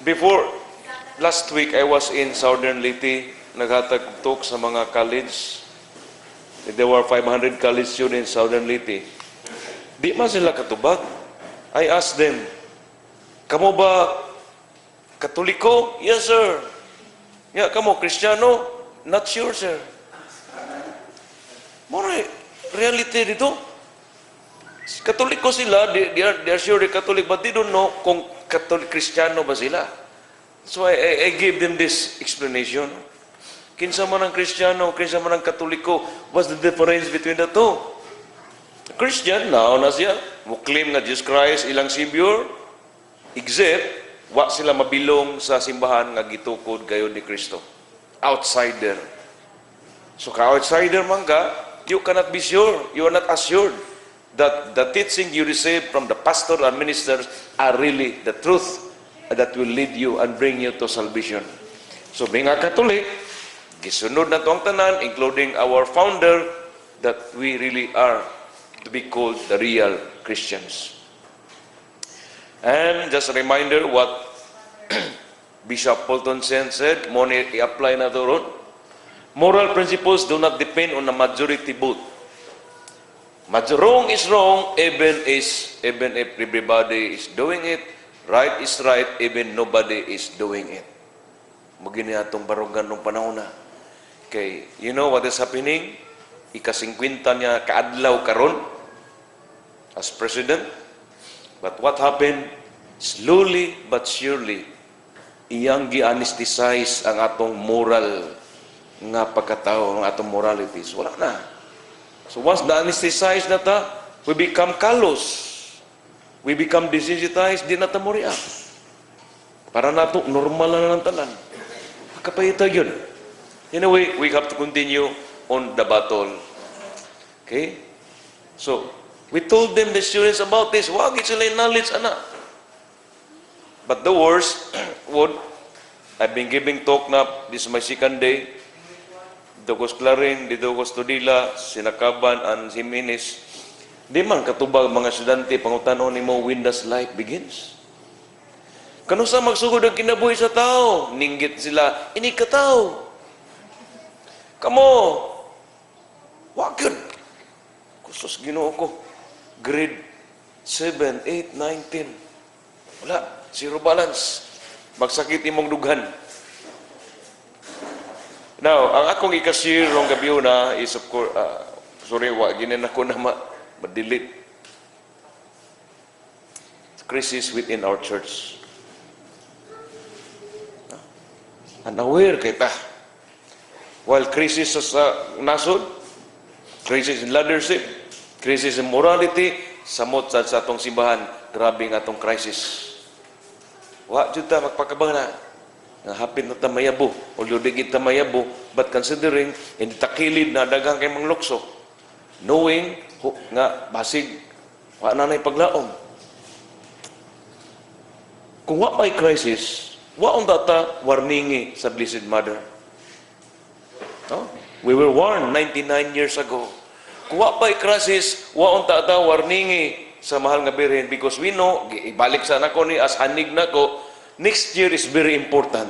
Before, last week, I was in Southern Leyte, naghatag talk sa mga college. There were 500 college students in Southern Leyte. Di man sila katubag. I asked them, kamo ba Katoliko? Yes, sir. Yeah, kamo Kristiyano? Not sure, sir. Muna, reality dito. Katoliko sila, they are sure they're Catholic, but they don't know kung Catholic Kristiyano ba sila. So I gave them this explanation. Kinsa man ang Kristiyano, kinsa man ang Katoliko, what's the difference between the two? Christian, now na siya, mo claim na Jesus Christ ilang Savior, except, wa sila mabilong sa simbahan nga gitukod gayon ni Kristo. Outsider. So ka-outsider man ka, you cannot be sure, you are not assured that the teaching you receive from the pastor and ministers are really the truth that will lead you and bring you to salvation. So being a Catholic, gisunod na to ang tanan, including our founder, that we really are to be called the real Christians. And just a reminder what Bishop Fulton Sheen said, mo ni i-apply na to ron. Moral principles do not depend on a majority vote. Wrong is wrong, even if everybody is doing it. Right is right, even nobody is doing it. Mugini atong barugan ng panahon na. Okay, you know what is happening? Ika-50 niya kaadlaw karon as president. But what happened? Slowly but surely, iyang gi-anesthetize ang atong moral nga pagkatao, ang atong moralities. Wala na. So once na-anesthetize na ta, we become callous. We become desensitized, di na ta mo react. Para na ito, normal na ng tanan. Kapayita yun. Anyway, we have to continue on the battle. Okay? So, we told them, the students, about this. Wag sila yung knowledge, anak. But the worst, I've been giving talk na, this is my second day. Dito ko Clarin, dito ko Studila, Sinakaban, and Jimenez. Di man katubag mga estudyante, pangutanon ni mo, when does life begins? Kano sa magsugod ang kinabuhi sa tao? Ninggit sila, ini ka tao. Kamo, wag yun. Kusos Ginoo ko. Grade 7, 8, 9, 10. Wala, zero balance. Magsakit imong dughan. Now, ang akong ikasir rong gabi na is of course, sorry, wag ginin ako na ma-delete. Crisis within our church. Unaware kay ta. While crisis sa nasod, crisis in leadership, crisis in morality, samot sa atong simbahan, grabe nga atong crisis. Wa jud ta magpakabang na. Hapit na ta mayabo, although digit ta mayabo, but considering in takilid na daghang kay manglukso, knowing nga basig wa na nay paglaom. Kung wa may crisis, wa on data warningi sa Blessed Mother. No? We were warned 99 years ago. Kung wa may crisis, wa on data warningi sa mahal nga Birhen, because we know, ibalik sa nako ni as hanig nako, next year is very important.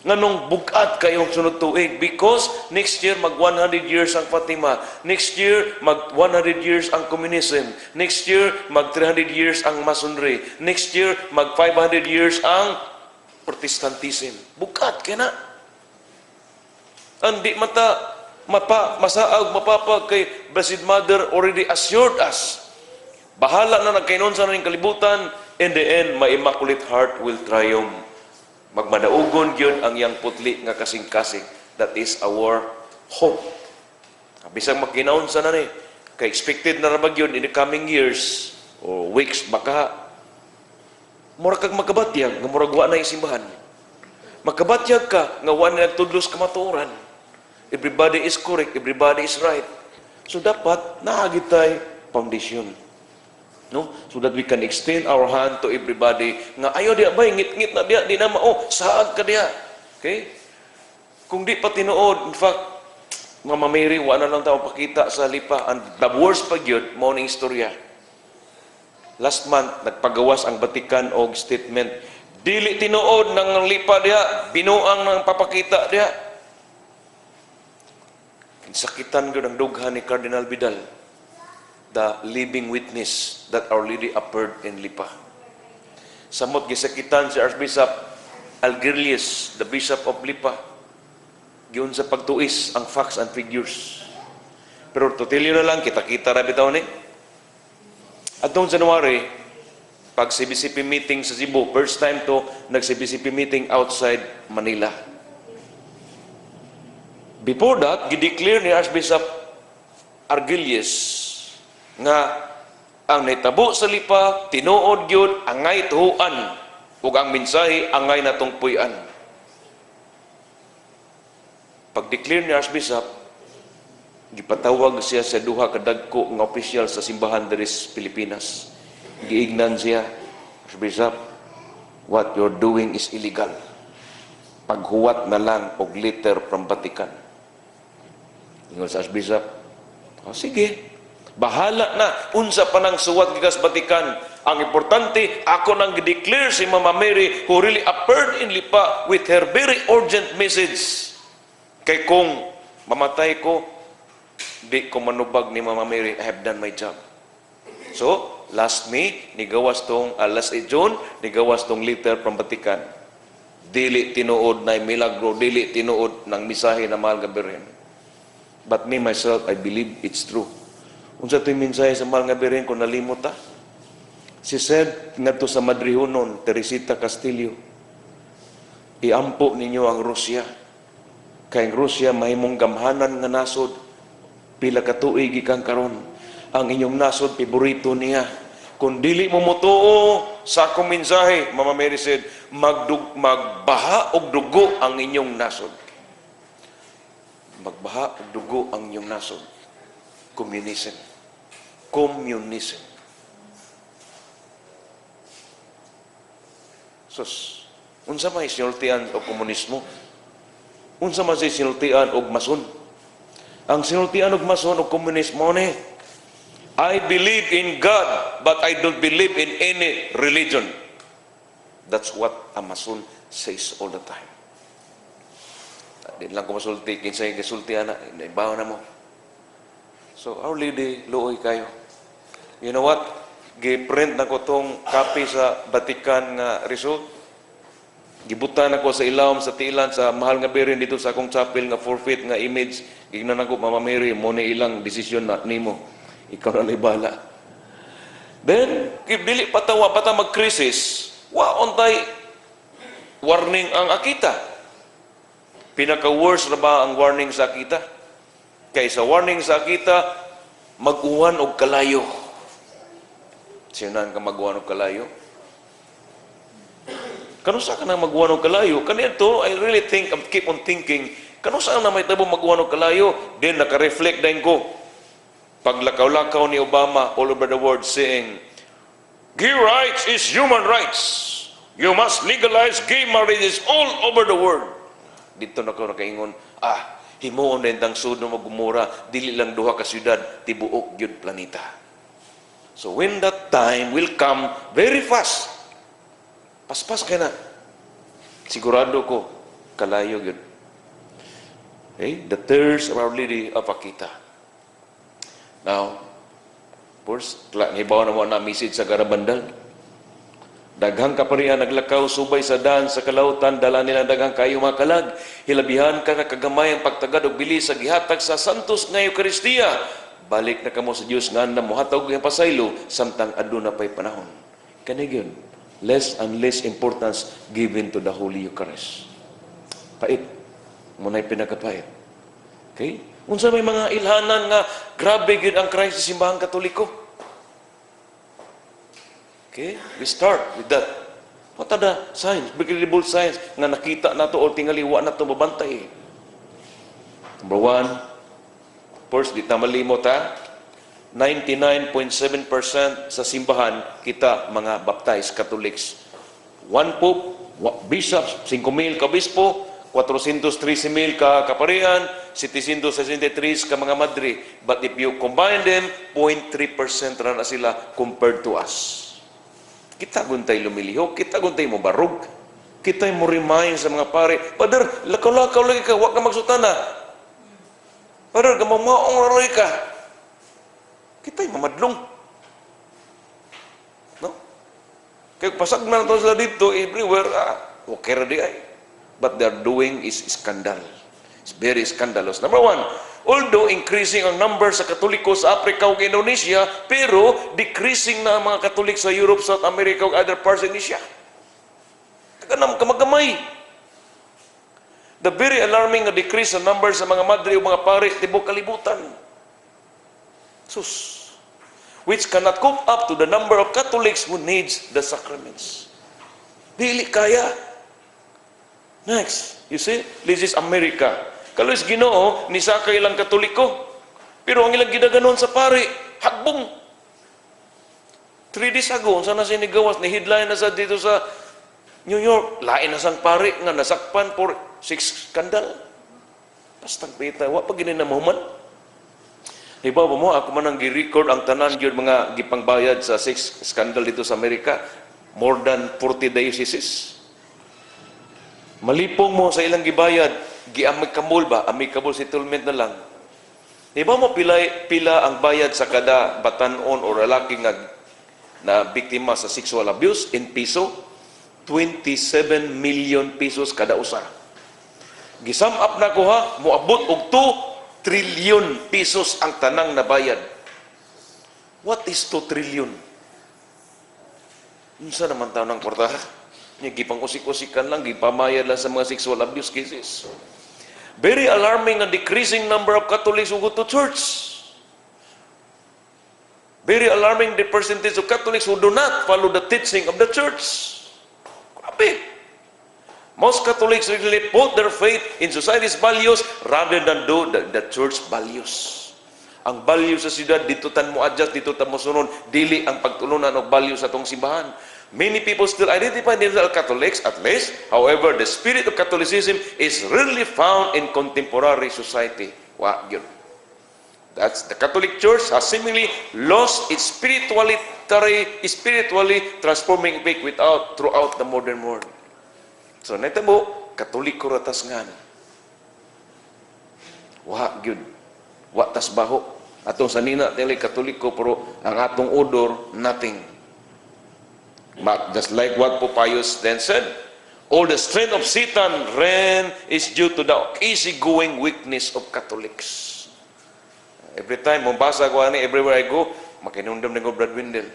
Nganong bugat kayong sunod tuig, because next year mag 100 years ang Fatima, next year mag 100 years ang communism, next year mag 300 years ang Masonry, next year mag 500 years ang Protestantism. Bugat kaya na. Andi mata masaag mapapag kay Blessed Mother already assured us. Bahala na nagkainon sa ning kalibutan, in the end my Immaculate Heart will triumph. Magmadaugon gyud ang yang putli nga kasing-kasing. That is our hope. Bisang magkinaon sa na ni, kay expected na rabag yun in the coming years or weeks, baka mura kag makabatyag nga murag wa na isimbahan. Makabatyag ka nga wa na nagtudlos kamatuoran. Everybody is correct, everybody is right. So dapat naagitay foundation. No? So that we can extend our hand to everybody nga ayo dia bay ngit-ngit na dia di na mao saag ka dia. Okay? Kung di pa tinuod, in fact, Mama Mary wa na lang tawo pakita sa lipa, and the worst pa gyud mao ning istorya. Last month nagpagawas ang Vatican og statement, Dili tinuod ng lipa diha, binuang ng papakita diha. Kinsakitan gyud ang dughan ni Cardinal Vidal, the living witness that Our Lady appeared in Lipa. Samot gisakitan si Archbishop Algirlius, the Bishop of Lipa, giun sa pagtuis ang facts and figures. Pero tutilyo na lang, kita-kita na bitaw ni. Atong January, pag CBCP meeting sa Cebu, first time to nag-CBCP meeting outside Manila. Before that, gideclare ni Archbishop Argilius nga ang naitabo sa Lipa, tinuod gyud angay tuhuan ug ang mensahe angay natong puy-an. Pag-declare ni Archbishop, gipatawag siya sa duha ka dagko nga opisyal sa simbahan diri sa Pilipinas. Giignan siya, Archbishop, what you're doing is illegal. Paghuwat na lang og letter from Vatican. Ingon sa Archbishop, sige, bahala na, unsa pa nang suwat gikas Vatican. Ang importante, ako nang declare si Mama Mary who really appeared in Lipa with her very urgent message. Kay kung mamatay ko, di ko manubag ni Mama Mary, I have done my job. So, last May, nigawas tong, last June, nigawas tong letter from Vatican. Dili tinuod na milagro, dili tinuod ng misahe na mahal nga Birhen. But me, myself, I believe it's true. Unsa to'y mensahe sa mahal nga Birhen kung nalimot ta? She said, ngadto sa Madrihonon, Teresita Castillo, iampo ninyo ang Rusya. Kay ang Rusya mahimong gamhanan nga nasod, pila ka tuig gikan karon. Ang inyong nasod, paborito niya. Kung dili mo mutuo sa akong mensahe, Mama Mary said, magbaha og dugo ang inyong nasod. Magbaha og dugo ang inyong nasod. Communism. Communism. Sus, unsa may sinultian og komunismo? Unsa man say sinultian og mason? Ang sinultian og mason og komunismo ni, I believe in God, but I don't believe in any religion. That's what a mason says all the time. Di lang ko masulti, kinsay gisultian na, naibaw na mo. So, Our Lady, luoy kayo. You know what? Giprint na ko tong copy sa Vatican nga result. Gibutan ako sa ilawom sa tiilan sa mahal nga Birhen dito sa akong chapel nga forfeit nga image. Gignan ako, Mama Mary, mo na ilang desisyon na nimo. Ikaw na libala. Then, dili patawa pata mag-crisis, waon tay warning ang akita. Pinaka-worst na ba ang warning sa akita? Kaysa warning sa akita, mag-uwan og kalayo. Sinan ka mag-uwan og kalayo? Kanusa ka nang mag-uwan og kalayo? Kanito, I really think, I keep on thinking, kanusa na may tabo mag-uwan og kalayo? Then, naka-reflect din ko. Paglakaw-lakaw ni Obama all over the world saying, gay rights is human rights. You must legalize gay marriages all over the world. Dito na ko nakaingon, himuon din tang sud mo gumura, dili lang duha ka syudad, tibuok gyud planeta. So when that time will come very fast, paspas kay na, sigurado ko, kalayo gyud. Okay? The tears of Our Lady of Akita. Now, of course, ngibaw na mo na message sa Garabandal. Daghang kaparian naglakaw subay sa daan sa kalautan, dala nila daghang kayo mga kalag. Hilabihan ka kagamay ang pagtagad og bilis sa gihatag sa santos nga Eucharistia. Balik na kamo sa Dios nga andam mohatag og pasaylo samtang aduna pay panahon. Kani gyud, less and less importance given to the Holy Eucharist. Pait. Munay pinakapait. Okay? Unsa may mga ilhanan nga grabe gyud ang Christ sa simbahang Katoliko. Okay? We start with that. What are the signs? Credible signs nga nakita nato o tingali wa nato mabantay. Number one, first, di ta malimot 99.7% sa simbahan kita mga baptized Catholics. One Pope, bishops, 5,000 ka obispo, 413,000 ka kaparian, 763 ka mga madre. But if you combine them, 0.3% na sila compared to us. Kita guntay lumilihok, kita guntay mo barog. Kita mo remind sa mga pare, Father, lakaw-lakaw lagi ka, huwag ka magsutana. Father, gamamaong lagi ka. Kita'y mamadlong. No? Kaya pasag na ito sila dito, everywhere, okay ra di ay. But they're doing is scandal. It's very scandalous. Number one, although increasing ang number sa Katoliko sa Africa ug Indonesia, pero decreasing na ang mga Katolik sa Europe, South America ug other parts of Asia. Taganam kamagamay. The very alarming na decrease sa number sa mga madre o mga pare tibok kalibutan. Sus. Which cannot cope up to the number of Catholics who needs the sacraments. Dili kaya. Next, you see, this is America. Kalos Ginoo ni sakay ilang Katoliko. Pero ang ilang gidaganon sa pare, hagbong. 3 days ago, sana sinigawas, ni headline na sa dito sa New York, lain na sang pare nga nasakpan for 6 skandal. Bastang pita, wa pa gini na mahuman. Iba ba mo, ako man ang gi-record ang tanan yun mga gipangbayad sa 6 skandal dito sa Amerika, more than 40 dioceses. Malipong mo sa ilang gibayad, gi-amicable ba? Amicable settlement na lang. Iba mo pila ang bayad sa kada batanon o lalaki nga na biktima sa sexual abuse in piso? 27 million pesos kada usa. Gisum up na ko ha, moabot og 2 trillion pesos ang tanang nabayad. What is 2 trillion? Unsa naman taon ng kwarta? Nya gipang usik-usikan lang, gipamayad lang sa mga sexual abuse cases. Very alarming and decreasing number of Catholics who go to church. Very alarming the percentage of Catholics who do not follow the teaching of the church. Grabe. Most Catholics really put their faith in society's values rather than do the church values. Ang values sa siyudad, dito tan mo adjust, dito tan mo sunod, dili ang pagtulunan og values sa atong simbahan. Many people still identify themselves as Catholics, at least. However, the spirit of Catholicism is rarely found in contemporary society. Wow, yun. That's the Catholic Church has seemingly lost its spiritually transforming effect throughout the modern world. So, neta mo, Katoliko ratas nga. Wa, yun. Wa tas baho. Atong sanina, tili Katoliko, pero ang atong odor, nothing. But just like what Pope Pius then said, all the strength of Satan ran is due to the easygoing weakness of Catholics. Every time, mabasa ko ani, everywhere I go, makinundam na ko Brad Windel.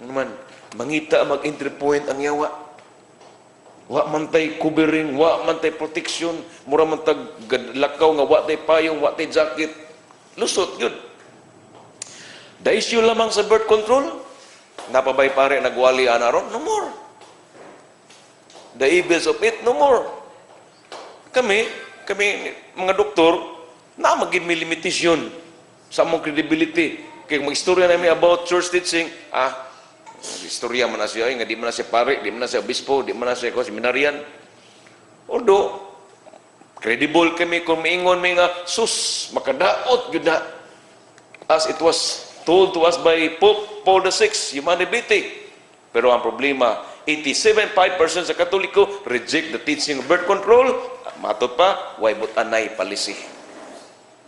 Naman, mangita mag-entry point ang yawa. Wa man tay covering, wa man tay protection, mura man tag lakaw nga wa tay payong, wa tay jacket. Lusot yun. The issue lamang sa birth control, napabay pare nagwali anaron, no more. The evils of it, no more. Kami mga doktor, na maging limitasyon sa among credibility. Kaya mag-istorya namin about church teaching, istorya man na siya, nga di man na siya pare, di man na siya obispo, di man na siya seminaryan. Although, credible kami kung maingon may nga, sus, makadaot yun na. As it was told to us by Pope Paul VI, humanity. Pero ang problema, 87.5% sa Katoliko reject the teaching of birth control. Matot pa, way but anay palisi.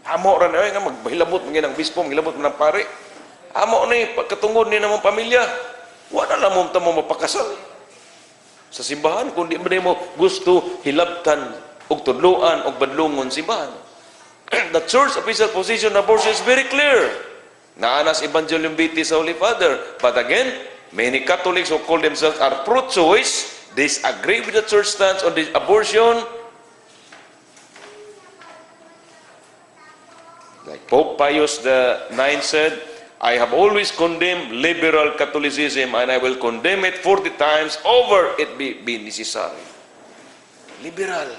Amo ra na nga maghilabot ng ginang bispo, maghilabot ng pare. Amo ni pagkatungod ni namong pamilya, wala na mo tamo mapakasal. Sa simbahan kundi mo gusto hilabtan og tudloan og badlongon simbahan. The church official position on abortion is very clear. Naanas Evangelium Vitae sa Holy Father. But again, many Catholics who call themselves are pro-choice disagree with the church stance on this abortion. Like Pope Pius IX said, I have always condemned liberal Catholicism and I will condemn it 40 times over it be necessary. Liberal.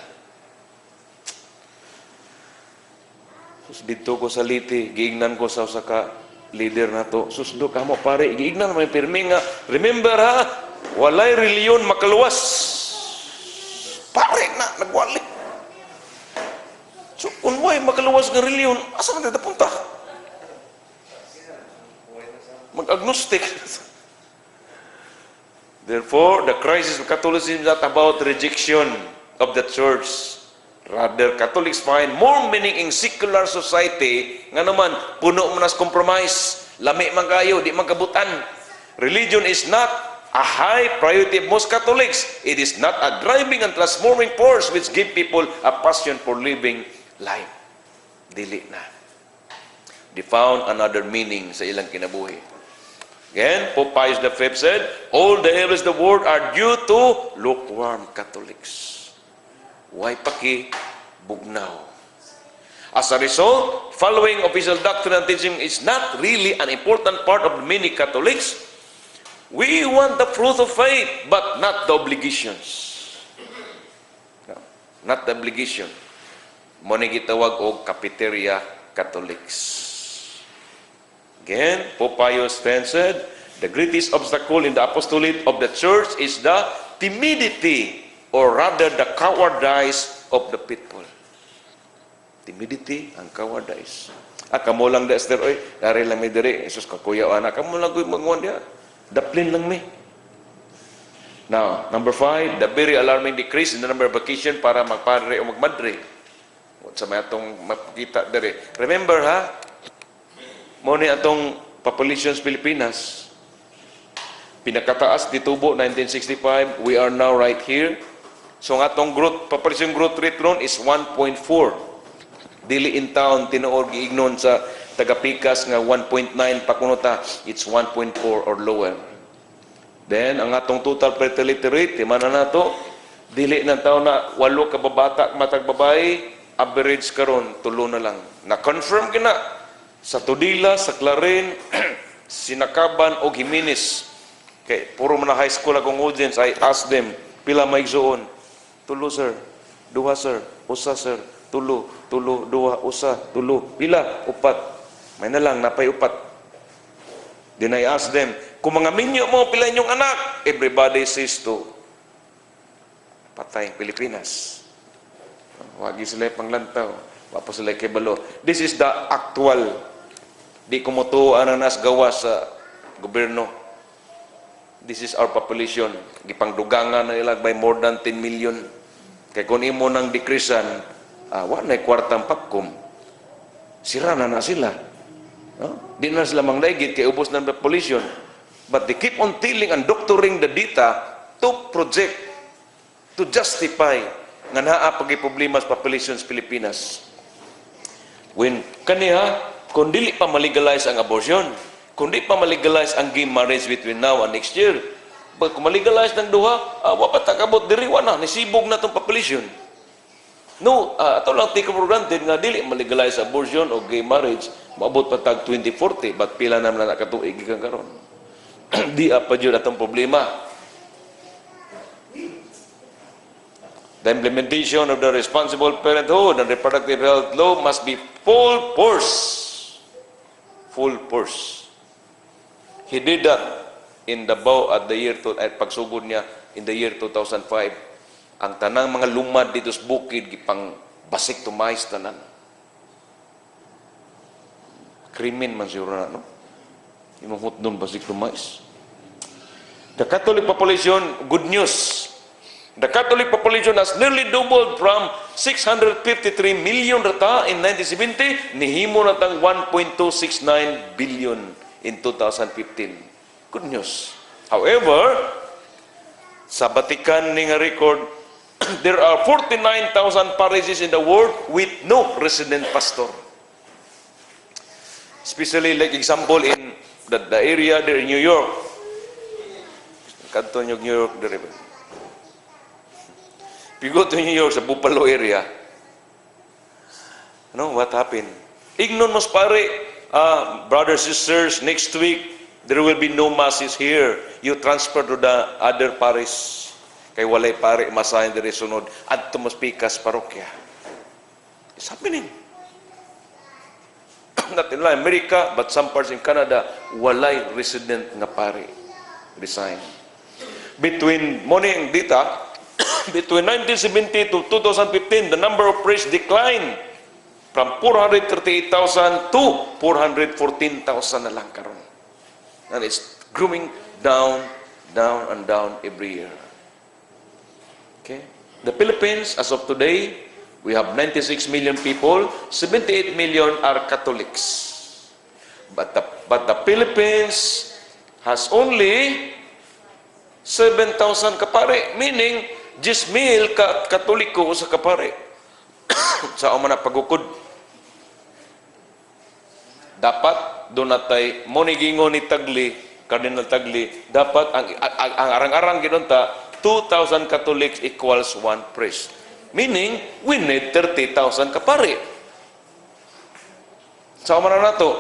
Sus, dito ko sa liti, giignan ko sa usa ka leader na to. Susdo ka mo pare, giignan may pirmi nga. Remember ha, walay reliyon makaluwas. Pare na, nagwali. So, kung way makaluwas ng reliyon, asa man tayo punta? Mag-agnostic. Therefore, the crisis of Catholicism is not about rejection of the church. Rather, Catholics find more meaning in secular society nga naman puno man as compromise, lami man kayo, di man kabutan. Religion is not a high priority of most Catholics. It is not a driving and transforming force which give people a passion for living life. Dili na. They found another meaning sa ilang kinabuhi. Again, Pope Pius V said, all the errors of the world are due to lukewarm Catholics. Why paki bugnaw? As a result, following official doctrine and teaching is not really an important part of many Catholics. We want the fruit of faith, but not the obligations. No, not the obligation. Muna gitawag og cafeteria Catholics. Again, Pope Pius X said, the greatest obstacle in the apostolate of the church is the timidity, or rather the cowardice of the people. Timidity and cowardice. Kamo lang da, Esther, oy, dari lang may diri, Jesus kakuya ana, kamo lang ko'y manguan diya. Daplin lang mi. Now, number 5, the very alarming decrease in the number of vacation para magpadre o magmadre. Sa may atong mapakita diri. Remember ha, mo ni atong population sa Pilipinas. Pinakataas ditubo 1965, we are now right here. So ang atong growth, population growth rate ron is 1.4. Dili in town, tinuod giignon sa tagapikas nga 1.9 pakunota, it's 1.4 or lower. Then, ang atong total fertility rate, mana na to, dili ng taon na 8 ka babata matag babae, average karon 3 na lang. Na-confirm kina sa Tudila, sa Clarin, Sinakaban o Jimenez. Kay puro man na high school akong audience, I ask them, pila maigsuon? 3 sir, 2 sir, 1 sir, 3, 2, 2, 1, 3, pila? 4. May na lang, napay 4. Then I ask them, kung mga minyo mo, pila inyong anak? Everybody says to, patay ang Pilipinas. Wagi sila panglantaw, wapa sila kibalo. This is the actual, di kumutuan ang nas gawa sa gobyerno. This is our population. Gipangdugangan na nila by more than 10 million. Kaya kung imo nang decreasean, wala kwartang pagkum. Sira na sila. No? Di na sila manglaigit kay ubos ng population. But they keep on telling and doctoring the data to project, to justify nga naa pagi problema sa population sa Pilipinas. When kaniya, kung dili pa malegalize ang abortion, kung di pa malegalize ang gay marriage between now and next year, kung malegalize ng duha, wapatakabot diri, wana, nisibog na itong population. No, ito lang take for granted nga dili malegalize abortion o gay marriage, maabot pa tag 2040, but pila naman na nakatuig kang karon. Di pa dyan atong problema. The implementation of the responsible parenthood and reproductive health law must be full force. Full force. He did that in Davao at the year at pagsugod niya in the year 2005. Ang tanang mga lumad dito sa bukid gipang basik to mais tanan. Krimen man siguro na, no? Imong hutdon basik to mais. The Catholic population, good news. The Catholic population has nearly doubled from 653 million rata in 1970, nihimo na tang 1.269 billion in 2015. Good news. However, sa Vatican ning record, there are 49,000 parishes in the world with no resident pastor. Especially like example in the area there in New York. Kanto New York there. If you go to New York, sa Buffalo area, what happened? Ignon mas pare, brothers, sisters, next week, there will be no masses here. You transfer to the other parish. Kay walay pare, masahin diri sunod. Adto mas pikas parokya. It's happening. Not in America, but some parts in Canada, walay resident nga pare. Resign. Between morning data, between 1970 to 2015, the number of priests declined from 438,000 to 414,000 na lang karon. And it's growing down down and down every year. Okay? The Philippines, as of today, we have 96 million people, 78 million are Catholics. But the Philippines has only 7,000 kapare, meaning 10,000 Katoliko sa kapare. Sa umana pagukod. Dapat doon natay monigingo ni Tagli, Cardinal Tagli, dapat ang arang-arang ginunta 2,000 Catholics equals 1 priest. Meaning, we need 30,000 kapare. Sa umana na to,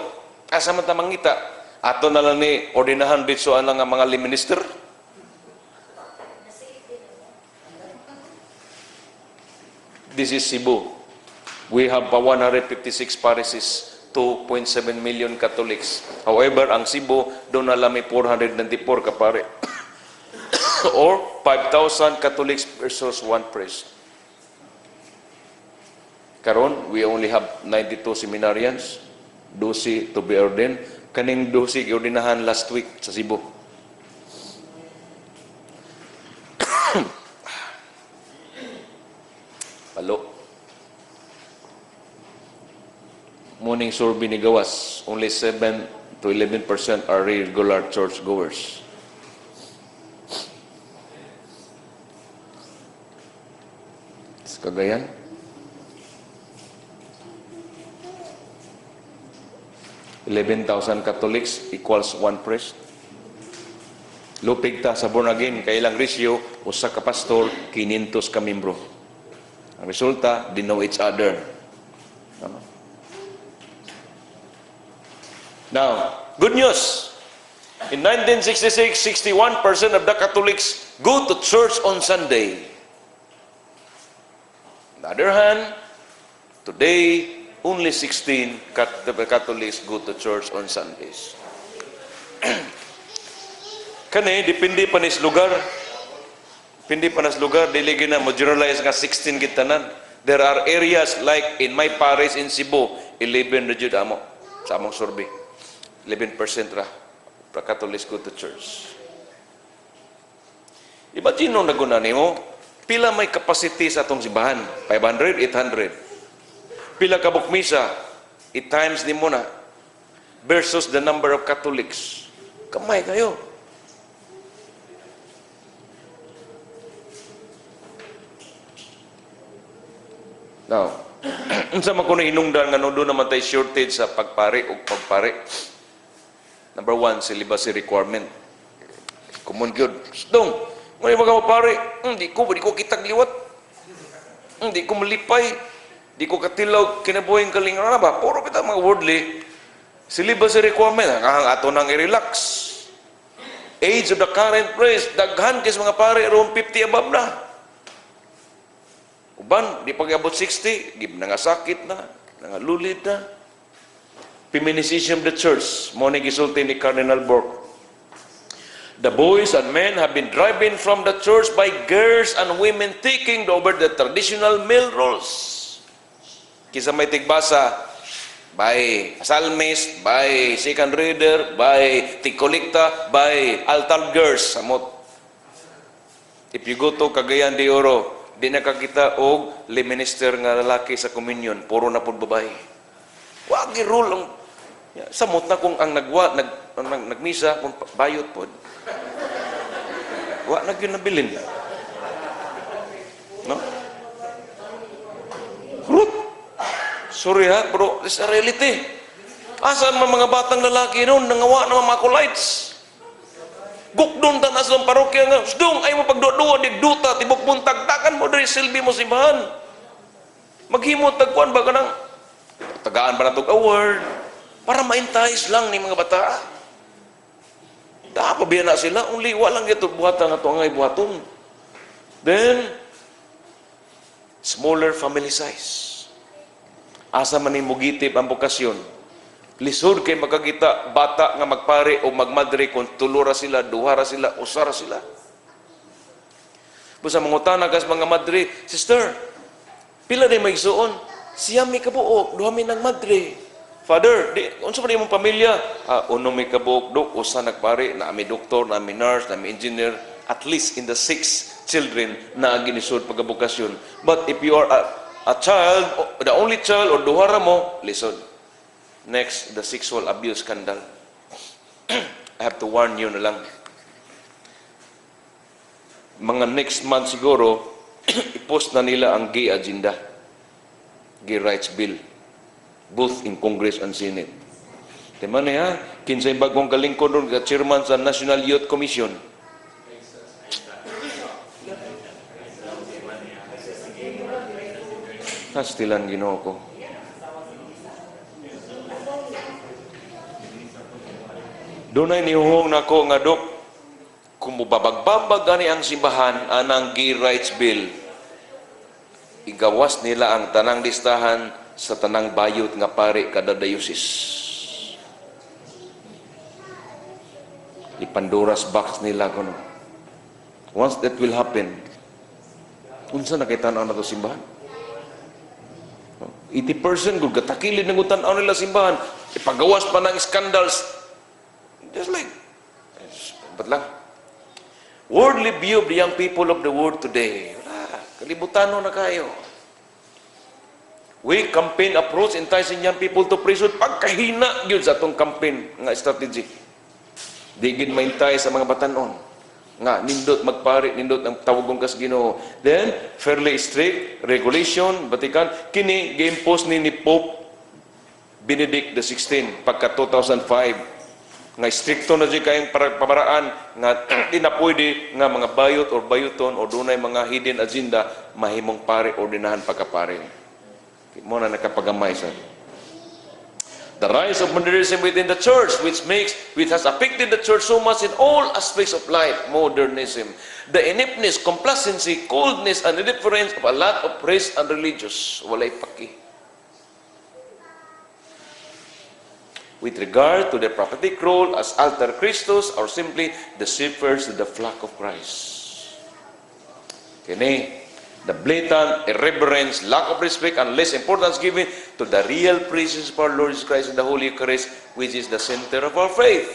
asa man ta mangita, ato na lang ni ordinahan bitsoan lang ang mga lay minister. This is Cebu. We have 156 parishes, 2.7 million Catholics. However, ang Cebu, doon na lang may 494 kapare. Or 5,000 Catholics versus 1 priest. Karon, we only have 92 seminarians, 12 to be ordained. Kaning 12 giordinahan last week sa Cebu. Palo. Morning survey ni Gawas, only 7 to 11% are regular church goers. Sa Cagayan, $11,000 Catholics equals 1 priest. Lupig ta sa born again, kailang ratio, usa ka pastor, 500 ka membro. Ang resulta, they know each other. Now, good news. In 1966, 61% of the Catholics go to church on Sunday. On the other hand, today, only 16 Catholics go to church on Sundays. Kani, depende pa nis lugar. Depende pa nis lugar, dili na mo generalize nga 16 kitanan. There are areas like in my parish in Cebu, 11 na jud amo sa among survey. 11% ra Catholics go to church. Imagine nung naguna nimo, pila may capacity sa atong simbahan? 500, 800. Pila ka bukmisa? 8 times nimo na versus the number of Catholics. Kamay kayo. Now, unsa man kuno hinungdan nga doon naman tay shortage sa pagpare o pagpare. Number 1, celibacy requirement. Common good. Dong, may mga pare, di ko kitag liwat. Di ko malipay. Di ko katilaw kinabuhing kalingan na ba? Puro kita mga worldly. Celibacy requirement. Ang ato nang i-relax. Age of the current priest, daghan kis mga pare, around 50 above na. Uban, di pag-abot 60, di nangasakit na, nangalulid na. Feminism of the church, mo ni gisulti ni Cardinal Burke. The boys and men have been driven from the church by girls and women taking over the traditional male roles. Kisa may tigbasa, by psalmist, by second reader, by tigkolekta, by altar girls, samot. If you go to Cagayan de Oro, di nakakita og lay minister nga lalaki sa communion, puro na pud babae. Wa gi rule ang samot na kung ang nagmisa kung bayot pod. Wa na gyud nabilin. No? Root. Sorry ha, bro, it's a reality. Asan mga batang lalaki noon nangawa na mga acolytes? Gukdon ta na sa parokya nga, "Sdong ay mo pagduwa digduta tibok buntag takan mo diri silbi mo simbahan." Maghimo tagkuan ba kanang tagaan ba natog award para ma-entice lang ni mga bata. Dapat biya na sila, only walang ito buhatan nga ito ngay buhaton. Then, smaller family size. Asa man ni mugitip ang bukasyon. Lisod kay makakita bata nga magpare o magmadre kung tulura sila, duhara sila, usara sila. Busa mangutana kas mga madre, "Sister, pila day maigsuon?" "Siya may kabuok, duha mi nang madre." Father, unsa man imong pamilya? Uno may kabuok, dok, usa nagpari, na may doktor, na may nurse, na may engineer, at least in the 6 children na ginisod pagkabukasyon. But if you are a child, the only child, or duhara mo, lisod. Next, the sexual abuse scandal. I have to warn you na lang. Mga next month siguro, i-post na nila ang gay agenda, gay rights bill, both in Congress and Senate. Tema niya, kinsay bagong kalingkod doon, chairman sa National Youth Commission. Hastilan Ginoo ko. Doon ay nihuhong na ko nga, Dok, kung mubabagbambag gani ang simbahan, anang gay rights bill, igawas nila ang tanang listahan sa tanang bayot nga pare kada diocese. Ipandoras box nila kuno. Once that will happen, unsa nakita-an na to simbahan? 80% gud gatakilid ng utan-aw nila simbahan, ipagawas pa ng scandals. Just like, but lang. Worldly view of the young people of the world today. Kalibutan na kayo. We campaign approach enticing young people to priesthood. Pagkahina yun sa atong campaign nga strategy. Di gid maintay sa mga batanon. Nga, nindot magpari, nindot ang tawagong kas Ginoo. Then, fairly strict regulation, Vatican. Kini, gi-impose ni Pope Benedict XVI pagka 2005. Nga stricto na di kayong pamaraan nga di na pwede nga mga bayot or bayuton o dunay mga hidden agenda mahimong pare ordinahan pagkapare. Mo na nakapagamay sa the rise of modernism within the church which has affected the church so much in all aspects of life. Modernism, the ineptness, complacency, coldness, and indifference of a lot of priests and religious. Walay paki. With regard to their prophetic role as altar Christos or simply the shepherds of the flock of Christ. Kini, the blatant irreverence, lack of respect, and less importance given to the real presence of our Lord Jesus Christ in the Holy Eucharist, which is the center of our faith.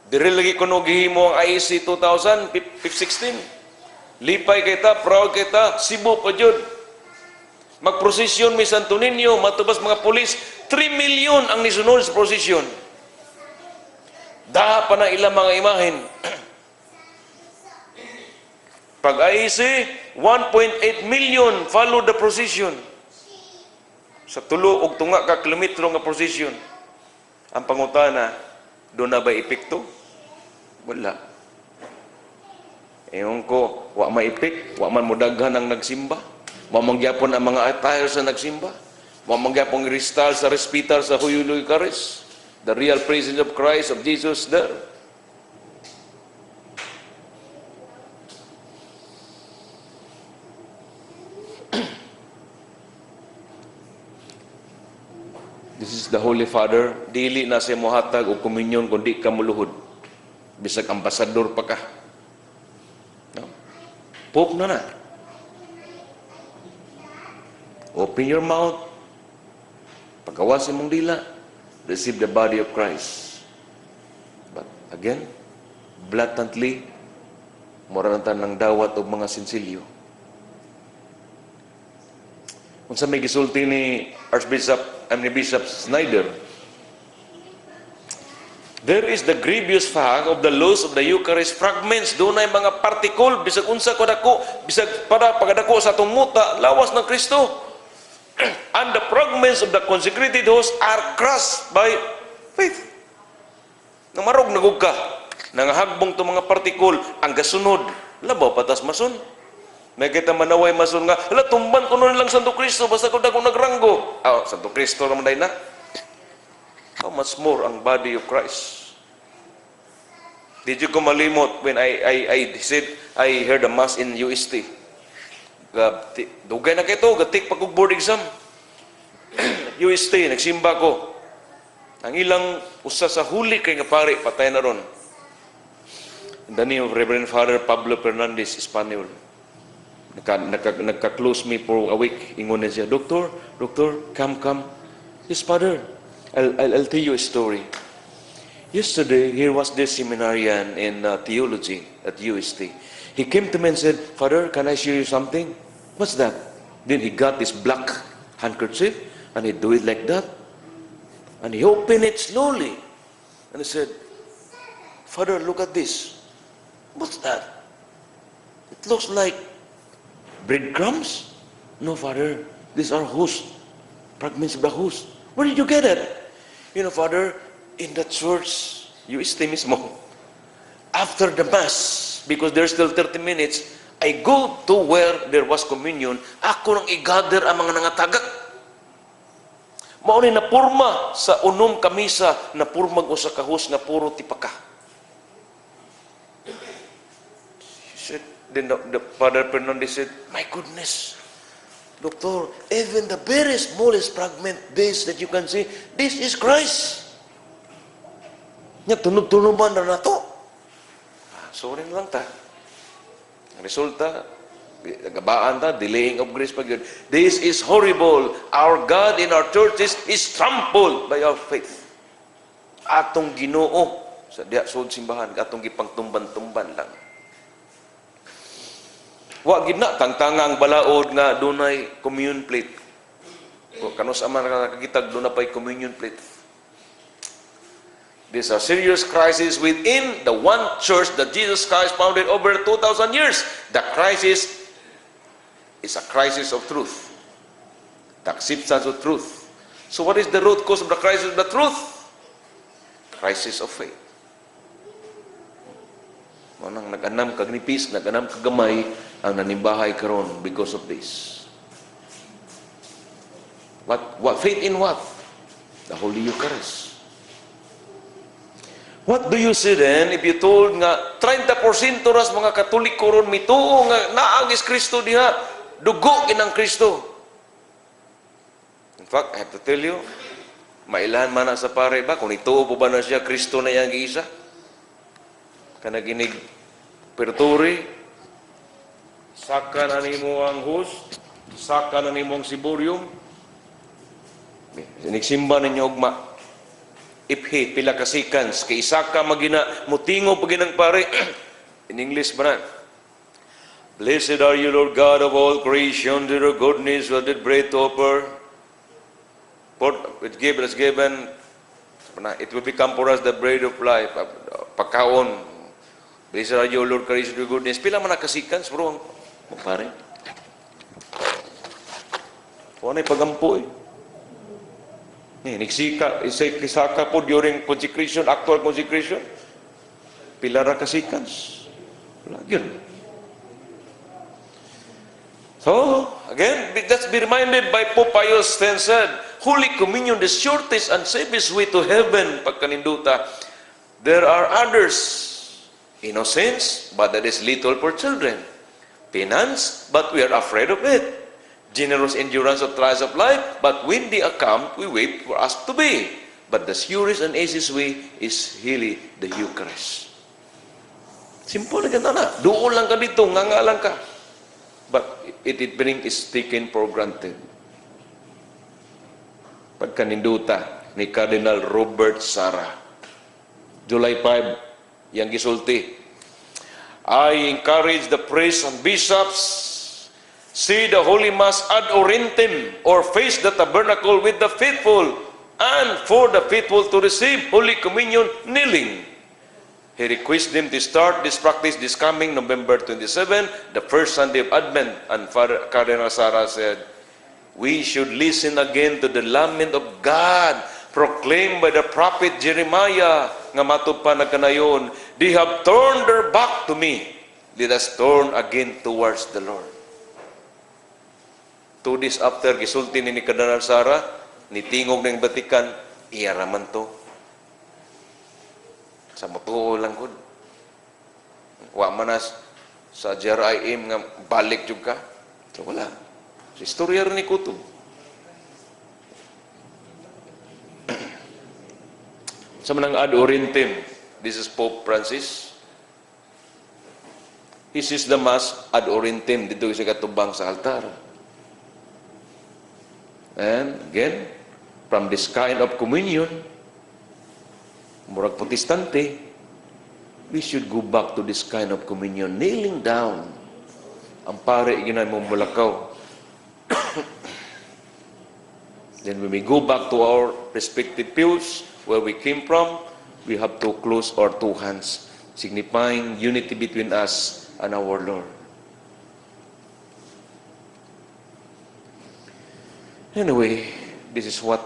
Diri lagi kuno gihimo ang IEC 2016. Lipay kita, proud kita, Cebu pa jud. Magprosesyon mi Santo Niño, matubas mga pulis, 3 million ang nisunod sa prosesyon. Daha pa na ilang mga imahen. Pag IEC, 1.8 million follow the procession. Sa tulo og tunga ka kilometro nga procession. Ang pangutana, doon na ba epekto? Wala. Ewan ko, wa maipik, wa man mudaghan ang nagsimba. Wa mangyapon ang mga attire sa nagsimba. Wa mangyapon ristal sa respital sa Holy Eucharist. The real presence of Christ, of Jesus there. This is the Holy Father. Dili na siya mohatag o komunyon kundi ka muluhod. Bisag ambasador pa ka. No? Pope na na. Open your mouth. Pagkawasin mong dila. Receive the body of Christ. But again, blatantly, morantan ng dawat o mga sinsilyo. Kung sa may gisulti ni Bishop Snyder, there is the grievous fact of the loss of the Eucharist fragments. Doon ay mga particle, bisag unsa ko dako, bisag para pagadako sa atong muta, lawas ng Kristo. And the fragments of the consecrated host are crushed by faith. Namarog nagugka, nangahagbong to mga particle, ang gasunod, labaw patas masun. May kita manaway masun nga, hala, tumban ko nun lang Santo Cristo, basta ko dako nagranggo. Santo Cristo naman na. How much more ang body of Christ? Did you ko malimot when I said I heard a mass in UST? Dugay na kayo to, gatik pag board exam. UST, nagsimba ko. Ang ilang usa sa huli kay nga pare, patay na ron. In the name of Reverend Father Pablo Fernandez, Espanyol. Nagka-close me for a week. Ingon na siya, Doctor, come. Yes, Father, I'll tell you a story. Yesterday, here was this seminarian in theology at UST. He came to me and said, Father, can I show you something? What's that? Then he got this black handkerchief and he do it like that. And he opened it slowly. And he said, Father, look at this. What's that? It looks like breadcrumbs. No, Father, these are hosts, fragments of the host. Where did you get it? You know, Father, in the church, UST mismo, after the Mass, because there's still 30 minutes, I go to where there was communion, ako nang i-gather ang mga nangatagak. Mauni na purma sa unom kamisa na purmag o sa kahus na puro tipaka. He said, then the Father Fernandez said, my goodness, Doctor, even the very smallest fragment, this that you can see, this is Christ. Nya tunog-tunuban na nato. Sorry na lang ta. Ang resulta, nagabaan ta, delaying of grace pag yun. This is horrible. Our God in our churches is trampled by our faith. Atong Ginoo sa diya sud simbahan, atong gipangtumban-tumban lang. Wa gid na tangtangang balaod nga dunay communion plate. O kanus man nakakitag dunay pay communion plate. These are serious crises within the one church that Jesus Christ founded over 2,000 years. The crisis is a crisis of truth. The acceptance of truth. So what is the root cause of the crisis of the truth? Crisis of faith. Manang nag-anam kagnipis, nag-anam kagamay ang nanimbahay karon because of this. What faith in what? The Holy Eucharist. What do you say then if you told nga 30% ras mga Katoliko ron mituo nga naagis Kristo diha, dugo inang Kristo? In fact, I have to tell you, mailan man na sa pare ba kung ituo po ba na siya Kristo na yang giisa? Kanaginig perturi, saka na nimo ang hus, saka na nimo ang siburium. Sinigsimba ninyo ugma. Iphi, pila ka seconds, kay isa ka magina, mutingo paginang pare. In English ba na? Blessed are you, Lord God of all creation, to your goodness, what did bread to offer? It given, it will become for us the bread of life, pagkaon. Blessed are you, Lord, creation, to your goodness. Pila man na ka seconds, bro, pare. Kung ana'y pagampo eh. Nagsika po during consecration, actual consecration. Pila ra ka seconds. Wala yun. So, again, let's be reminded by Pope Pius X said, Holy Communion, the shortest and safest way to heaven, pagkaninduta. There are others. Innocence, but that is little for children. Penance, but we are afraid of it. Generous endurance of trials of life, but when they come, we wait for us to be. But the surest and easiest way is really the Eucharist. Simple na ganda na. Doon lang ka dito, nga lang ka. But it is taken for granted. Pagkaninduta ni Cardinal Robert Sara, July 5, yang gisulti, I encourage the priests and bishops see the Holy Mass ad orientem, or face the tabernacle with the faithful, and for the faithful to receive Holy Communion kneeling. He requests them to start this practice this coming November 27, the first Sunday of Advent. And Father Cardinal Sara said, we should listen again to the lament of God proclaimed by the prophet Jeremiah, nga matupad na kanayon, they have turned their back to me. Let us turn again towards the Lord. 2 days after, gisulti ni Cardinal Sara, nitingog ng Vatican, iyaraman to. Sa mutuo lang ko. Wa manas sa JRIM nga balik juga. So wala. Sa istorya rin ni Kuto. Sa manang ad orientem, this is Pope Francis. He sees the Mass ad orientem dito sa katubang sa altar. And again, from this kind of communion, murag protestante, we should go back to this kind of communion, kneeling down. Ang pare, ginay mo mulakaw. Then when we go back to our respective pews, where we came from, we have to close our two hands, signifying unity between us and our Lord. Anyway, this is what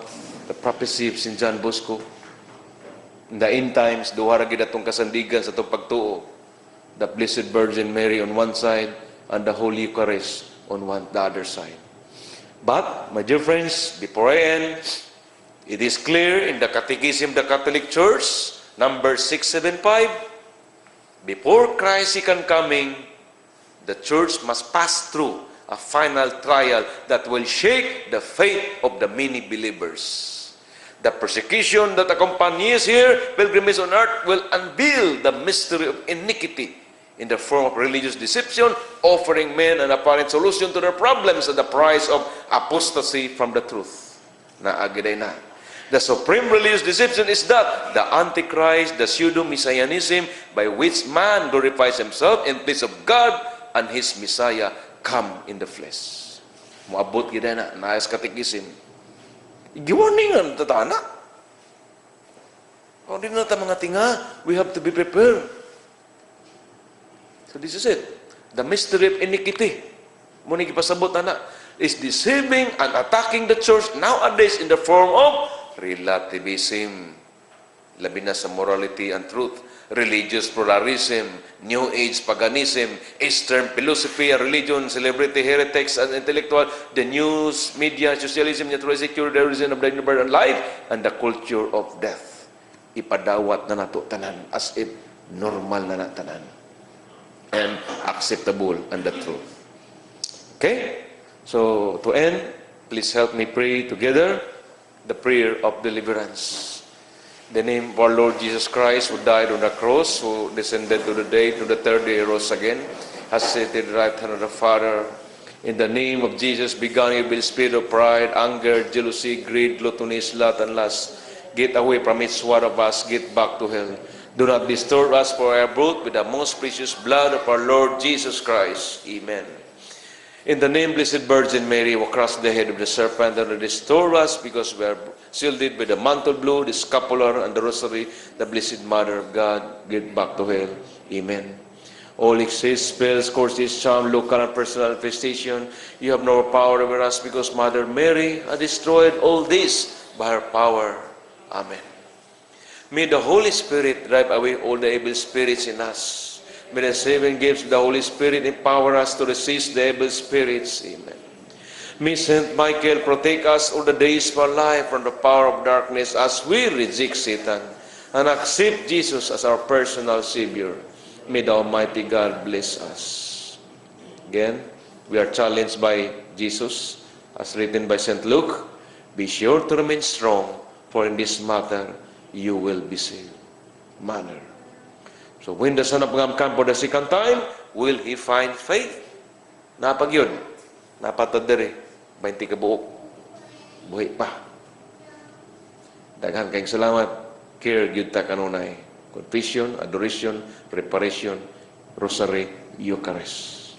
the prophecy of St. John Bosco. In the end times, duha ra gid atong kasandigan sa atong pagtuo. The Blessed Virgin Mary on one side and the Holy Eucharist on the other side. But, my dear friends, before I end, it is clear in the Catechism of the Catholic Church, number 675, before Christ's second coming, the Church must pass through a final trial that will shake the faith of the many believers. The persecution that accompanies here, pilgrimage on earth, will unveil the mystery of iniquity in the form of religious deception, offering men an apparent solution to their problems at the price of apostasy from the truth. Naagiday na. The supreme religious deception is that the Antichrist, the pseudo-messianism by which man glorifies himself in place of God and his Messiah come in the flesh. Muabot gid na naayos Catechism. Giwarningan tatana. Kung di na ta mga tinga, we have to be prepared. So this is it. The mystery of iniquity. Muna gipasabot na is deceiving and attacking the church nowadays in the form of relativism. Labi na sa morality and truth. Religious pluralism, New Age paganism, Eastern philosophy, religion, celebrity, heretics, and intellectual, the news, media, socialism, natural security, the reason of the universe and life, and the culture of death. Ipadawat na nato tanan as if normal na tanan and acceptable and the truth. Okay? So, to end, please help me pray together the prayer of deliverance. The name of our Lord Jesus Christ, who died on the cross, who descended to the day, to the third day rose again, has seated right hand of the Father. In the name of Jesus, begun evil spirit of pride, anger, jealousy, greed, gluttony, sloth, and lust. Get away from each one of us, get back to hell. Do not disturb us, for I are brought with the most precious blood of our Lord Jesus Christ. Amen. In the name, Blessed Virgin Mary, who crushed the head of the serpent and restore us, because we are shielded by the mantle blue, the scapular, and the rosary, the Blessed Mother of God, get back to hell. Amen. All exists, spells, curses, charm, local and personal manifestation, you have no power over us, because Mother Mary has destroyed all this by her power. Amen. May the Holy Spirit drive away all the evil spirits in us. May the saving gifts of the Holy Spirit empower us to resist the evil spirits. Amen. May Saint Michael protect us all the days of our life from the power of darkness as we reject Satan and accept Jesus as our personal Savior. May the Almighty God bless us. Again, we are challenged by Jesus, as written by St. Luke, be sure to remain strong, for in this matter you will be saved. Manner. So when the Son of God come for the second time, will he find faith? Napag yun. Napatod dere. 20 ka buok. Buhay pa. Daghan kayong salamat. Care gyud ta kanunay. Confession, adoration, preparation, rosary, Eucharist.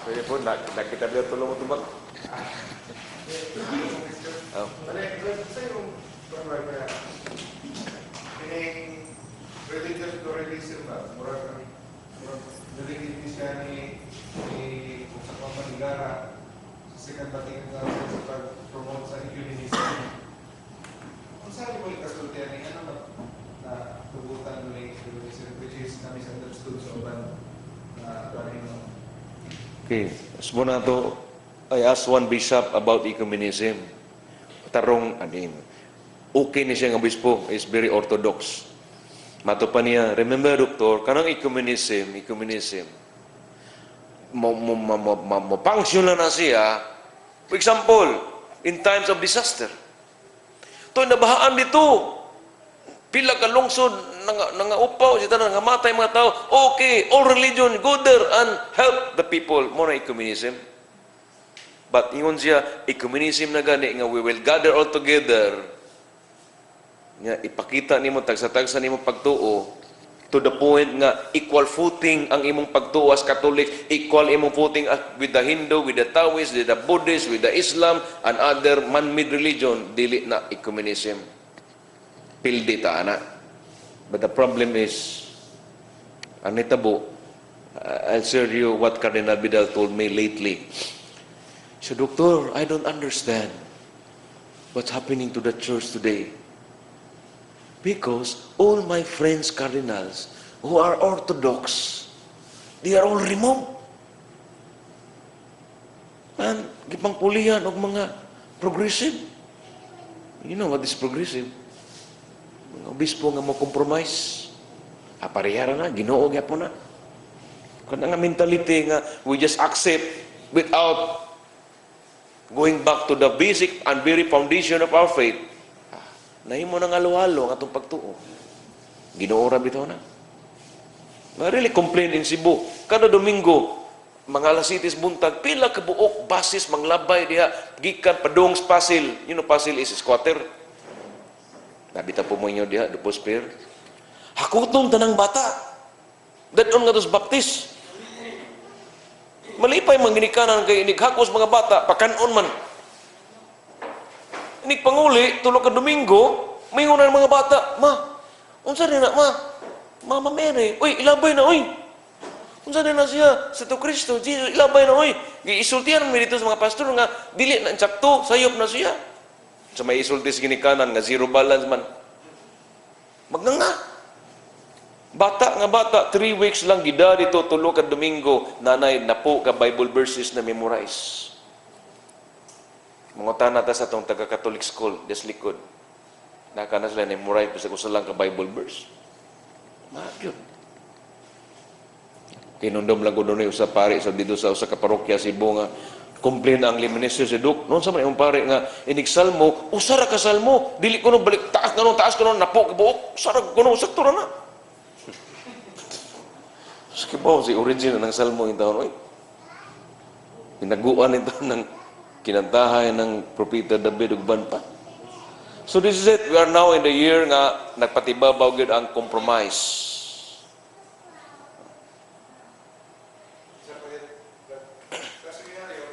Pwede po, nakita ba tulong mo tumak? Oh. Religious pluralism ba? Murag religious siya ni sa pamaligara sa second Vatican Council sa pag-promote sa ecumenism. Kung saan mo ikasultihan ni ano ba na tubutan mo ni ecumenism, which is kami sa understood sa uban na panino. Okay. So muna to, I asked one bishop about ecumenism. Tarong, okay ni siya ng obispo, is very orthodox. Mato pa niya, remember doktor, kanang ecumenism, function na siya, for example, in times of disaster. Ito, nabahaan dito, Pila ka lungsod, upaw, si tanan, nga matay mga tao. Okay, all religion, go there and help the people. Muna ecumenism. But ingon siya, ecumenism na gani, nga we will gather all together. Nga, ipakita nimo tagsa-tagsa nimo pagtuo, to the point nga equal footing ang imong pagtuo as Catholic, equal imong footing with the Hindu, with the Taoist, with the Buddhist, with the Islam, and other man-made religion, dili na ecumenism. Pildi ta ana. But the problem is, ang nitabo, I'll share you what Cardinal Vidal told me lately. So, Doctor, I don't understand what's happening to the church today. Because all my friends cardinals who are Orthodox, they are all removed. And gipangpulihan og mga progressive. You know what is progressive? Mga obispo nga mo compromise. Aparihara na, Ginoo gyapon na. Kana nga mentality nga we just accept without going back to the basic and very foundation of our faith. Nahimo nang halo-halo ang atong pagtuo. Ginoora bitaw na. Nga really complain in Cebu. Kada Domingo, mga alasitis buntag, pila ka buok, basis, manglabay diha, gikan padung Pasil. You know, Pasil is squatter. Nabita po mo inyo diha, dupos per. Hakutong tanang bata. Dadon nga tos baptis. Malipay manginikanan kay inighakos mga bata, pakanon man. Inig panguli, tulog ka Domingo, mayungan ng mga bata, Ma, unsa din na, Ma? Mama Mary, uy, ilabay na, uy. Unsa din na siya, sa to Kristo, Jesus, ilabay na, uy. Isultihan mo dito sa mga pastor nga, dili na insakto, sayop na siya. Sa may isulti sa ginikanan, nga zero balance man. Magnanga. Bata nga bata, 3 weeks lang, gida dito, tulog ka Domingo, nanay, napo ka Bible verses na memorize. Mga tanata sa itong taga-Catholic school, des likod. Naka na sila memorize sa kusalang ka Bible verse. Magyod. Kinundom lang ko doon yung usa pari sa dito sa usa ka parokya Cebu nga complain ang liminister si Duk. Noon sa man yung pari nga inig-salmo, usara ka salmo, dili ko no balik taas ka no napo kabuok, usara ko no sakto na na. Skibaw si original ng salmo yung taon, oy. Pinaguan ito ng kinantahay ng propeta David ug ban pa. So this is it. We are now in the year nga nagpatibabaw gyud ang compromise. Sa seminaryo,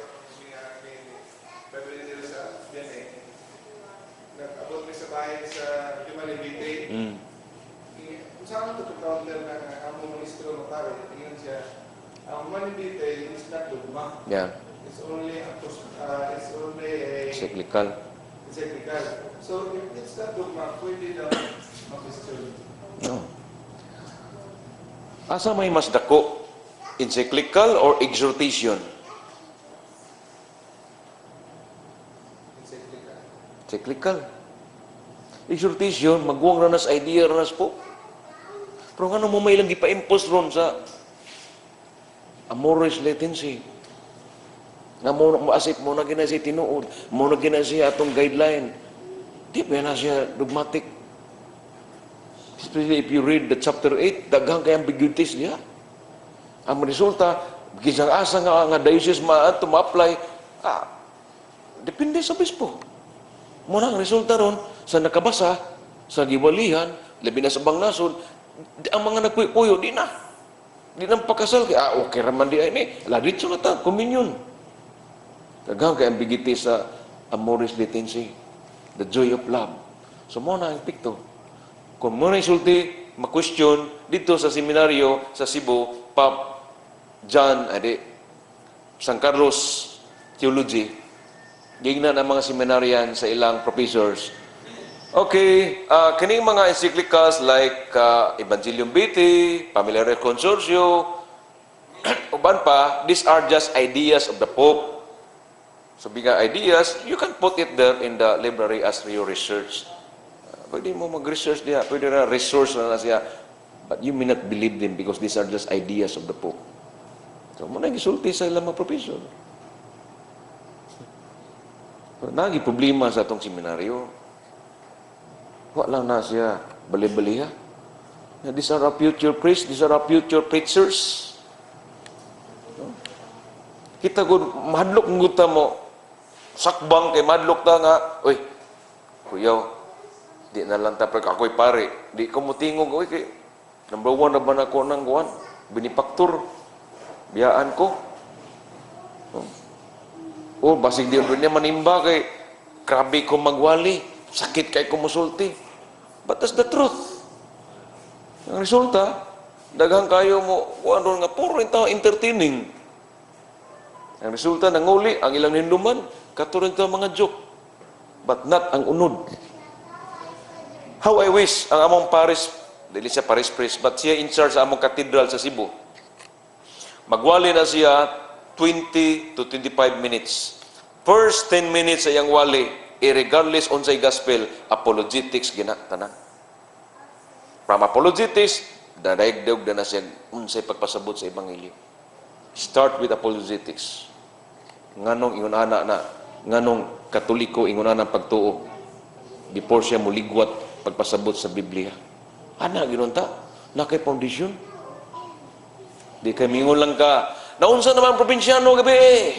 nag-abot mi sa bahay sa Limalibite. Kung saan ito counter ng among ministro notary, tingnan siya, ang Limalibite is not dogma. Yeah. It's only a Cyclical. encyclical. So if it's not dogma, pwede na mag-question. No. Asa may mas dako? Encyclical or exhortation? Encyclical. Cyclical. Exhortation, magwang ranas idea ranas po. Pero nga mo may lang gipa-impose ron sa Amoris Laetitia. Nga mo asip mo na gina siya tinuod, mo na gina siya atong guideline. Di ba na siya dogmatic? Especially if you read the chapter 8, daghang kay ambiguities niya. Ang resulta, gisang asa nga diocese maato ma-apply, depende sa bispo. Muna ang resulta ron, sa nakabasa, sa giwalihan, labi na sa bangnason, ang mga nagpuyo, di na. Di na pakasal, okay raman di ay ni, laditso na ta, communion. Daghang kay ambiguity sa Amoris Laetitia, the joy of love. So muna ang pikto. Kung muna isulti, ma-question, dito sa seminaryo sa Cebu, Pope John, San Carlos Theology, gigna ng mga seminaryan sa ilang professors. Okay, kining mga encyclicals like Evangelium Vitae, Familiaris Consortio, uban pa, these are just ideas of the Pope. So, biga ideas, you can put it there in the library as your research. Pwede mo mag-research diya, pwede na resource na siya. But you may not believe them because these are just ideas of the Pope. So, muna gisulti sa ilang mga professor. So, nagi problema sa atong seminaryo. Wa lang na siya Bali-bali ha. These are our future priests, these are our future preachers. Kita kung mahadlok ng guta mo, sakbang kay madlok ta nga, uy, kuyaw, di na lang tapos ako'y pare, di ko mutingog, uy, kay number 1 na ba na ko ng guwan? Binipaktur, biyaan ko. O, basig di niya manimba kay grabe ko magwali, sakit kay kumusulti. But that's the truth. Ang resulta, daghang kayo mo, kung ano nga, puro yung tao entertaining. Ang resulta, nanguli, ang ilang ninduman, katulad ito mga joke. But not ang unod. How I wish ang among Paris, dili siya Paris priest, but siya in charge sa among cathedral sa Cebu. Magwali na siya 20 to 25 minutes. First 10 minutes sa iyang wali, regardless unsay gospel, apologetics gina tanan. From apologetics, dadaigdog na siya unsay pagpasabot sa ebanghelyo. Start with apologetics. Nganong ingon ana na, nganong Katoliko ingon ana pagtuo before siya muligwat pagpasabot sa Biblia. Ana ginunta, na kay foundation. Di kay mingon lang ka, naunsa naman probinsyano gabi.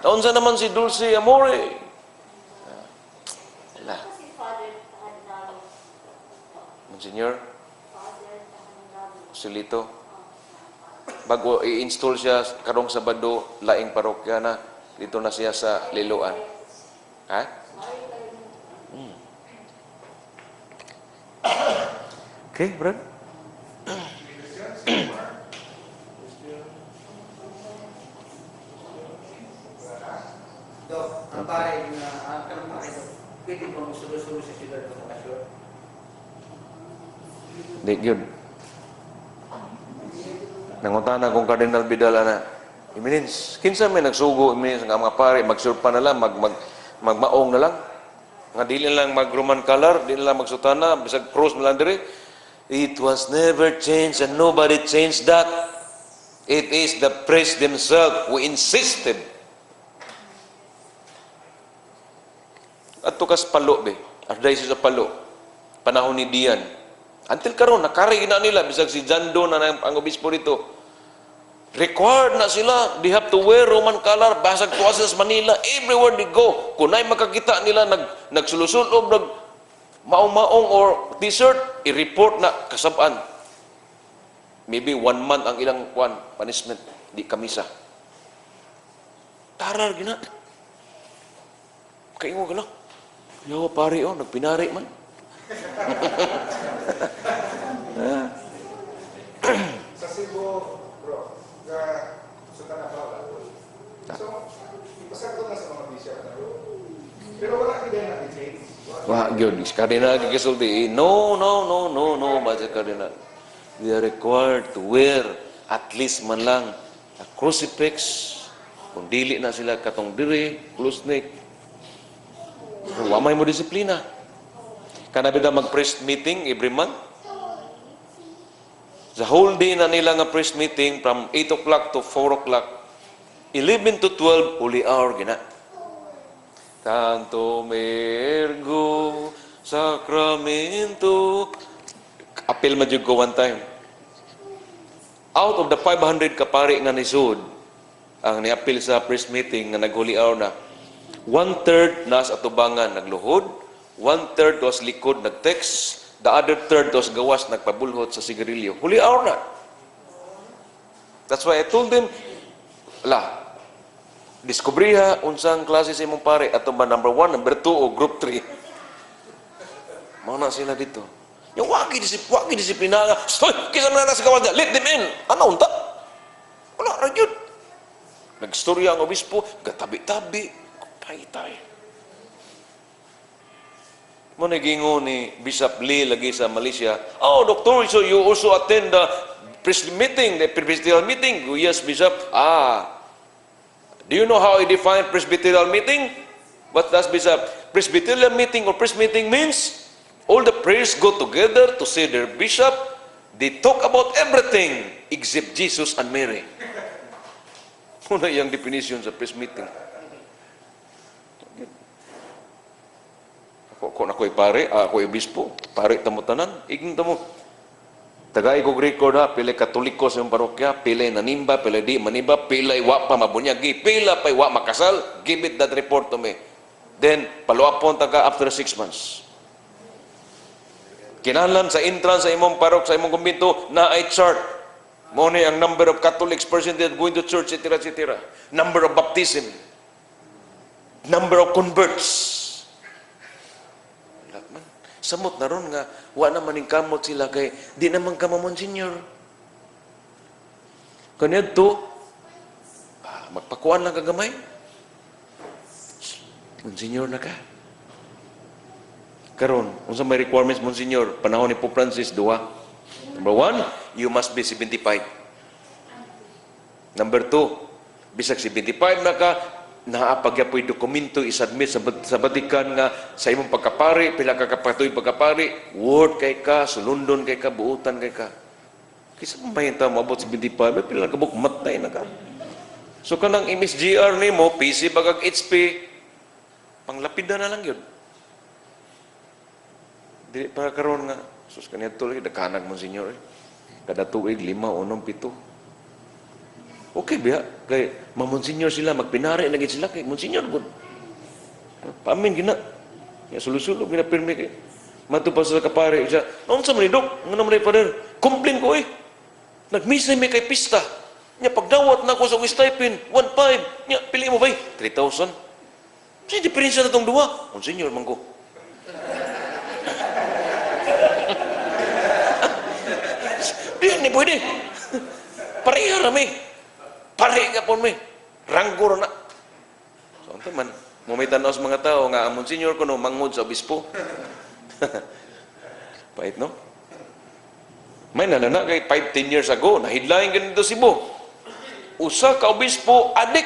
Naunsa naman si Dulce Amore. Wala. Monsignor, Silito, bago i-install siya karong Sabado, laing parokya na, dito na siya sa Liloan. Ha? Okay, Brad? Dok, ang pare na ang kanang pare Dok, pwede bang sulo-sulo sa sila ng okasyon? Di, yun. Nangutana kong Cardinal Vidal na, Eminence, kinsa may nagsugo, Eminence, nga mga pare, magsurpa na lang, magmaong na lang. Nga dili lang mag-Roman color, dili lang magsutana, bisag cross na lang diri. It was never changed and nobody changed that. It is the priests themselves who insisted. At tukas palo, be. Ardices sa palo. Panahon ni Dian. Until karon nakari na nila, bisag si John Doe na ang obispo dito. Required na sila. They have to wear Roman color, basag tuwasan sa Manila. Everywhere they go. Kung na'y makakita nila, nagsulusulob, maong-maong or t-shirt, i-report na kasabaan. Maybe 1 month ang ilang punishment. Di kamisa. Tarar, gina. Kaingo ka lang. Yo, pare, oh, nagpinari man. Sa Cebu, bro, sa Tanapala. So, pasakto na sa mga bishop na. Pero wala hindi na i-change. Wah, gyud Cardinal gisulti. No, Master Cardinal. They are required to wear at least man lang a crucifix. Kung dili na sila katong diri, close neck. Wa may mo disiplina. Kana bida mag-priest meeting every month. The whole day na nila nga priest meeting from 8 o'clock to 4 o'clock. 11 to 12, holy hour gina. Tanto mergo Sacramento. Appeal madyog ko one time. Out of the 500 kapari nga nisud, ang niapil sa priest meeting nga nag-holy hour na, 1/3 nas atubangan nagluhod, 1/3 was likod nag-text, the other 1/3 was gawas nagpabulhot sa sigarilyo. Holy hour na. That's why I told them, diskubriha unsang klase sa imong pare ato ba number 1, number 2 o group 3. Mga na sila dito. Yung wagi disiplina nga. Stoy, kisa na nasa kawan niya. Let them in. Ano unta? Wala, ragyod. Nagstorya ang obispo, gatabi-tabi. Tay-tay. Mo nagingo ni Bishop Lee lagi sa Malaysia. Oh, Doctor, so you also attend the priestly meeting, the presbyterial meeting? Oh, yes, Bishop. Do you know how I define presbyterial meeting? What does Bishop? Presbyterial meeting or priest meeting means all the priests go together to see their bishop. They talk about everything except Jesus and Mary. Una yung definition sa priest meeting. Kung ako'y pare, ako'y obispo, pare tamo tanan, iging tamo. Tagay ko record ha, pilay katoliko sa iyong parokya, pilay nanimba, pilay di manimba, pilay wa pa mabunyagi, pila pa'y wa makasal, give it that report to me. Then, paluapon taga after 6 months. Kinahanglan sa entrance sa imong parok, sa imong kumbento, na ay chart. Mo ni ang number of Catholics, percentage going to church, etc., etc. Number of baptism. Number of converts. Samot na ron nga, wa naman yung kamot sila kay di naman ka Monsignor. Kanya to, magpakuan lang kagamay. Monsignor na ka. Karon, unsa may requirements, Monsignor? Panahon ni Pope Francis, 2. Number 1, you must be 75. Number 2, bisag 75 na ka, naapagyapoy dokumento isubmit sa Vatican nga sa imong pagkapari, pila ka kapatoy pagkapari, word kay ka, sulundon kay ka, buutan kay ka. Kisa mahinta mo abot 75, pila ka buk matay na ka. So kanang MSGR nimo, PC bagag HP, panglapida na lang yun. Dili para karon nga, sus kanito lagi dakanag Monsignor. Kada tuig 5 o 7. Okay biya, kay Monsignor sila, magpinari na sila kay Monsignor good. Pamin gina. Ya sulu-sulu gina pirmi kay. Matu pa sa kapare siya. Unsa man ni dok? Ngano man father? Complain ko eh. Nagmisay mi kay pista. Nya pagdawat na ko sa stipend 1.5. Nya pili mo bay 3,000. Sa diferensya na tong duha. Monsignor man ko. Di ni pwede. Pareha rami. Pare ka po may. Ranggor na. So, ito man. Mumitan sa mga tao nga, Monsignor ko no, mangod sa obispo. Pait, no? May nalana kay 5-10 years ago, nahidlaing ganito si Bo. Usa ka obispo, adik.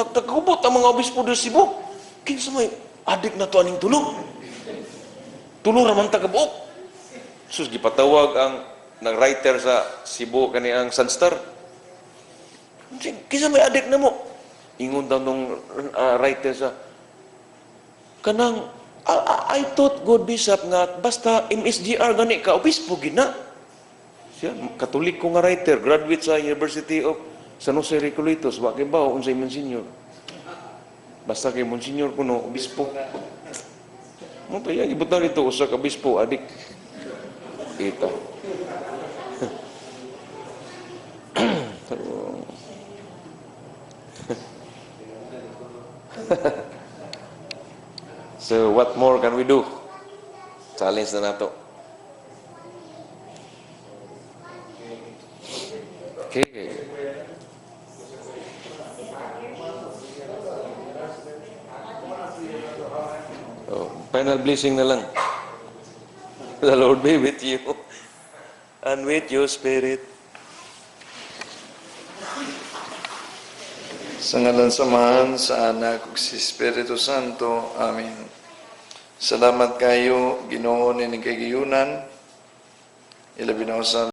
Nagkakubot ang mga obispo doon si Bo. Kinsa may adik na to aning tulong. Tulong raman tagabuok. Sus, gipatawag ang nag-writer sa Cebu kaniyang Sunstar. Kisa may adik na mo. Ingon daw nung writer sa kanang I thought God Bishop nga basta MSGR gani ka obispo gina. Siya Katoliko nga writer, graduate sa University of San Jose Recoletos, wa kay bawo unsay Monsignor. Basta kay Monsignor kuno obispo. Mo pa yang ibutan dito usa ka obispo adik. Ito. So what more can we do? Challenge na nato. Okay. Oh, final blessing na lang. The Lord be with you and with your spirit. Sa ngalan samahan sa anak ug si Espiritu Santo. Amen. Salamat kayo, Ginoo ni kay giyunan. Ilabi na sa